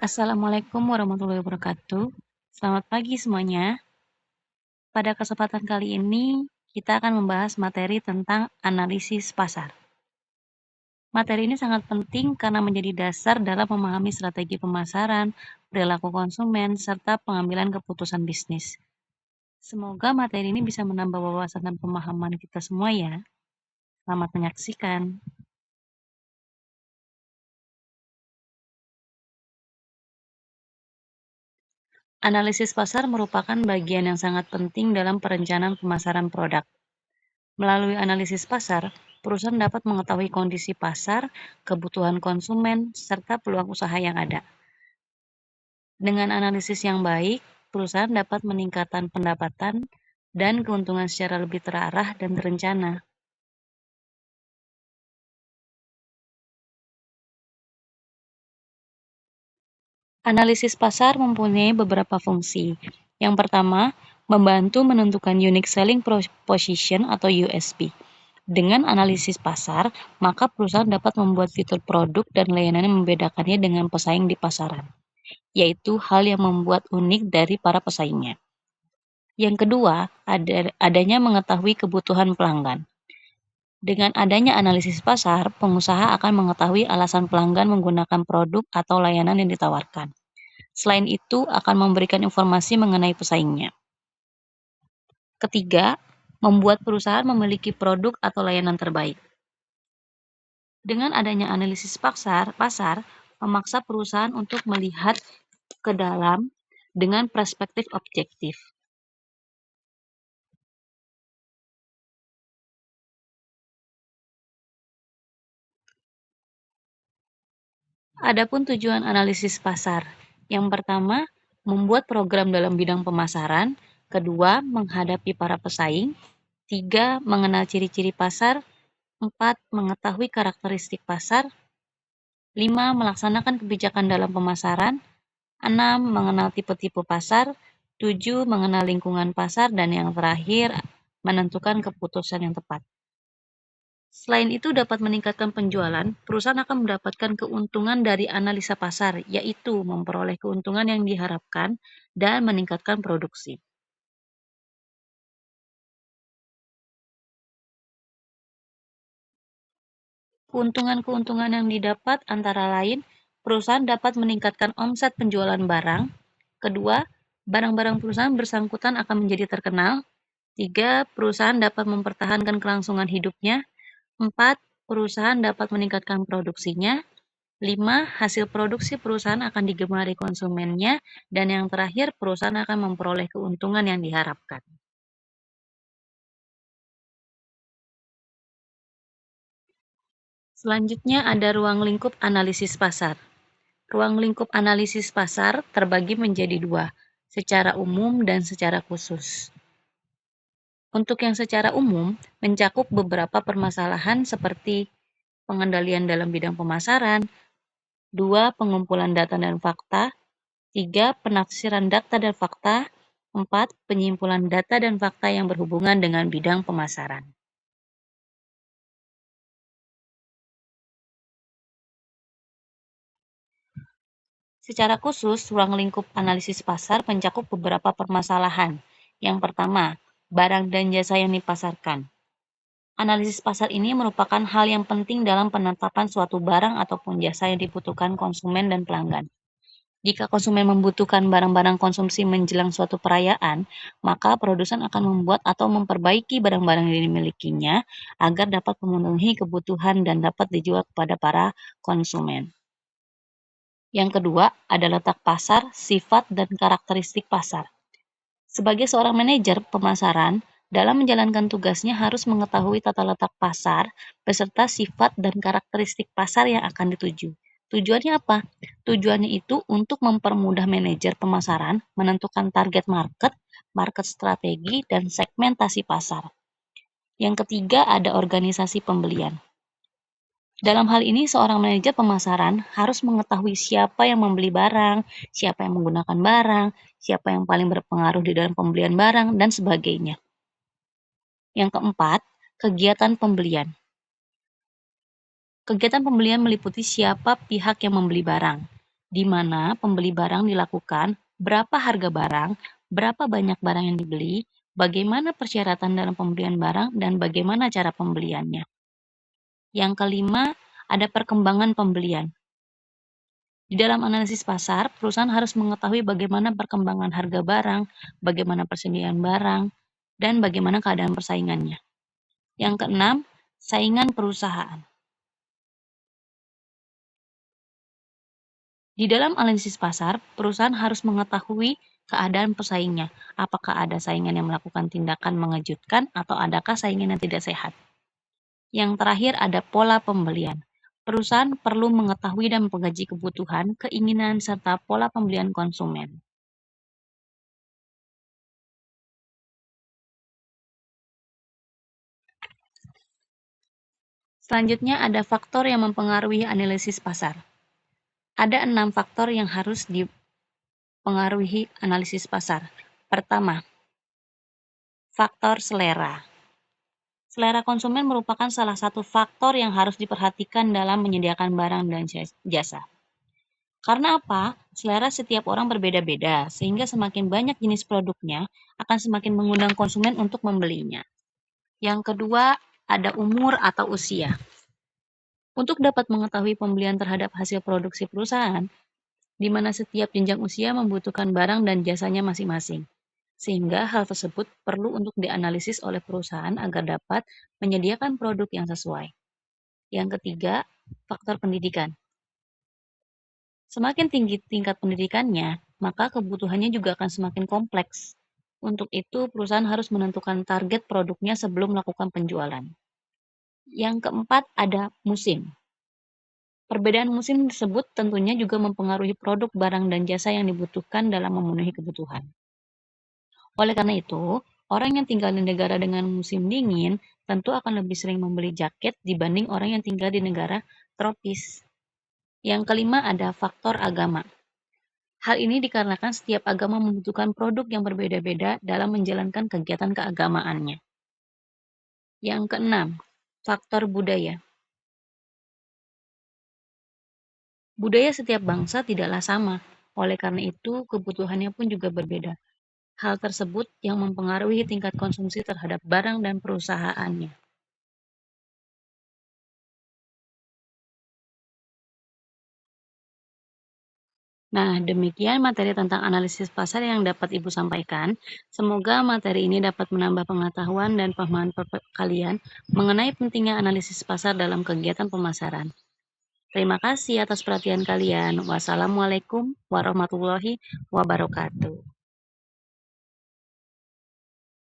Assalamualaikum warahmatullahi wabarakatuh. Selamat pagi semuanya. Pada kesempatan kali ini, kita akan membahas materi tentang analisis pasar. Materi ini sangat penting karena menjadi dasar dalam memahami strategi pemasaran, perilaku konsumen, serta pengambilan keputusan bisnis. Semoga materi ini bisa menambah wawasan dan pemahaman kita semua ya. Selamat menyaksikan. Analisis pasar merupakan bagian yang sangat penting dalam perencanaan pemasaran produk. Melalui analisis pasar, perusahaan dapat mengetahui kondisi pasar, kebutuhan konsumen, serta peluang usaha yang ada. Dengan analisis yang baik, perusahaan dapat meningkatkan pendapatan dan keuntungan secara lebih terarah dan terencana. Analisis pasar mempunyai beberapa fungsi. Yang pertama, membantu menentukan Unique Selling Proposition atau USP. Dengan analisis pasar, maka perusahaan dapat membuat fitur produk dan layanan yang membedakannya dengan pesaing di pasaran, yaitu hal yang membuat unik dari para pesaingnya. Yang kedua, adanya mengetahui kebutuhan pelanggan. Dengan adanya analisis pasar, pengusaha akan mengetahui alasan pelanggan menggunakan produk atau layanan yang ditawarkan. Selain itu, akan memberikan informasi mengenai pesaingnya. Ketiga, membuat perusahaan memiliki produk atau layanan terbaik. Dengan adanya analisis pasar memaksa perusahaan untuk melihat ke dalam dengan perspektif objektif. Adapun tujuan analisis pasar, yang pertama, membuat program dalam bidang pemasaran, kedua, menghadapi para pesaing, tiga, mengenal ciri-ciri pasar, empat, mengetahui karakteristik pasar, lima, melaksanakan kebijakan dalam pemasaran, enam, mengenal tipe-tipe pasar, tujuh, mengenal lingkungan pasar, dan yang terakhir, menentukan keputusan yang tepat. Selain itu dapat meningkatkan penjualan, perusahaan akan mendapatkan keuntungan dari analisa pasar, yaitu memperoleh keuntungan yang diharapkan dan meningkatkan produksi. Keuntungan-keuntungan yang didapat antara lain, perusahaan dapat meningkatkan omset penjualan barang. Kedua, barang-barang perusahaan bersangkutan akan menjadi terkenal. Tiga, perusahaan dapat mempertahankan kelangsungan hidupnya. Empat, perusahaan dapat meningkatkan produksinya. 5. Hasil produksi perusahaan akan digemari konsumennya. Dan yang terakhir, perusahaan akan memperoleh keuntungan yang diharapkan. Selanjutnya ada ruang lingkup analisis pasar. Ruang lingkup analisis pasar terbagi menjadi dua, secara umum dan secara khusus. Untuk yang secara umum, mencakup beberapa permasalahan seperti pengendalian dalam bidang pemasaran, 2. Pengumpulan data dan fakta, 3. Penafsiran data dan fakta, 4. Penyimpulan data dan fakta yang berhubungan dengan bidang pemasaran. Secara khusus, ruang lingkup analisis pasar mencakup beberapa permasalahan. Yang pertama, barang dan jasa yang dipasarkan. Analisis pasar ini merupakan hal yang penting dalam penetapan suatu barang ataupun jasa yang dibutuhkan konsumen dan pelanggan. Jika konsumen membutuhkan barang-barang konsumsi menjelang suatu perayaan, maka produsen akan membuat atau memperbaiki barang-barang yang dimilikinya agar dapat memenuhi kebutuhan dan dapat dijual kepada para konsumen. Yang kedua ada letak pasar, sifat, dan karakteristik pasar. Sebagai seorang manajer pemasaran, dalam menjalankan tugasnya harus mengetahui tata letak pasar beserta sifat dan karakteristik pasar yang akan dituju. Tujuannya apa? Tujuannya itu untuk mempermudah manajer pemasaran menentukan target market, market strategi, dan segmentasi pasar. Yang ketiga ada organisasi pembelian. Dalam hal ini, seorang manajer pemasaran harus mengetahui siapa yang membeli barang, siapa yang menggunakan barang, siapa yang paling berpengaruh di dalam pembelian barang, dan sebagainya. Yang keempat, kegiatan pembelian. Kegiatan pembelian meliputi siapa pihak yang membeli barang. di mana pembeli barang dilakukan, berapa harga barang, berapa banyak barang yang dibeli, bagaimana persyaratan dalam pembelian barang, dan bagaimana cara pembeliannya. Yang kelima, ada perkembangan pembelian. Di dalam analisis pasar, perusahaan harus mengetahui bagaimana perkembangan harga barang, bagaimana persediaan barang, dan bagaimana keadaan persaingannya. Yang keenam, saingan perusahaan. Di dalam analisis pasar, perusahaan harus mengetahui keadaan pesaingnya. Apakah ada saingan yang melakukan tindakan mengejutkan atau adakah saingan yang tidak sehat? Yang terakhir ada pola pembelian. Perusahaan perlu mengetahui dan mengkaji kebutuhan, keinginan, serta pola pembelian konsumen. Selanjutnya ada faktor yang mempengaruhi analisis pasar. Ada 6 faktor yang harus dipengaruhi analisis pasar. Pertama, faktor selera. Selera konsumen merupakan salah satu faktor yang harus diperhatikan dalam menyediakan barang dan jasa. Karena apa? Selera setiap orang berbeda-beda, sehingga semakin banyak jenis produknya akan semakin mengundang konsumen untuk membelinya. Yang kedua, ada umur atau usia. Untuk dapat mengetahui pembelian terhadap hasil produksi perusahaan, di mana setiap jenjang usia membutuhkan barang dan jasanya masing-masing. Sehingga hal tersebut perlu untuk dianalisis oleh perusahaan agar dapat menyediakan produk yang sesuai. Yang ketiga, faktor pendidikan. Semakin tinggi tingkat pendidikannya, maka kebutuhannya juga akan semakin kompleks. Untuk itu, perusahaan harus menentukan target produknya sebelum melakukan penjualan. Yang keempat, ada musim. Perbedaan musim tersebut tentunya juga mempengaruhi produk, barang, dan jasa yang dibutuhkan dalam memenuhi kebutuhan. Oleh karena itu, orang yang tinggal di negara dengan musim dingin tentu akan lebih sering membeli jaket dibanding orang yang tinggal di negara tropis. Yang kelima ada faktor agama. Hal ini dikarenakan setiap agama membutuhkan produk yang berbeda-beda dalam menjalankan kegiatan keagamaannya. Yang keenam, faktor budaya. Budaya setiap bangsa tidaklah sama, oleh karena itu kebutuhannya pun juga berbeda. Hal tersebut yang mempengaruhi tingkat konsumsi terhadap barang dan perusahaannya. Nah, demikian materi tentang analisis pasar yang dapat Ibu sampaikan. Semoga materi ini dapat menambah pengetahuan dan pemahaman kalian mengenai pentingnya analisis pasar dalam kegiatan pemasaran. Terima kasih atas perhatian kalian. Wassalamualaikum warahmatullahi wabarakatuh.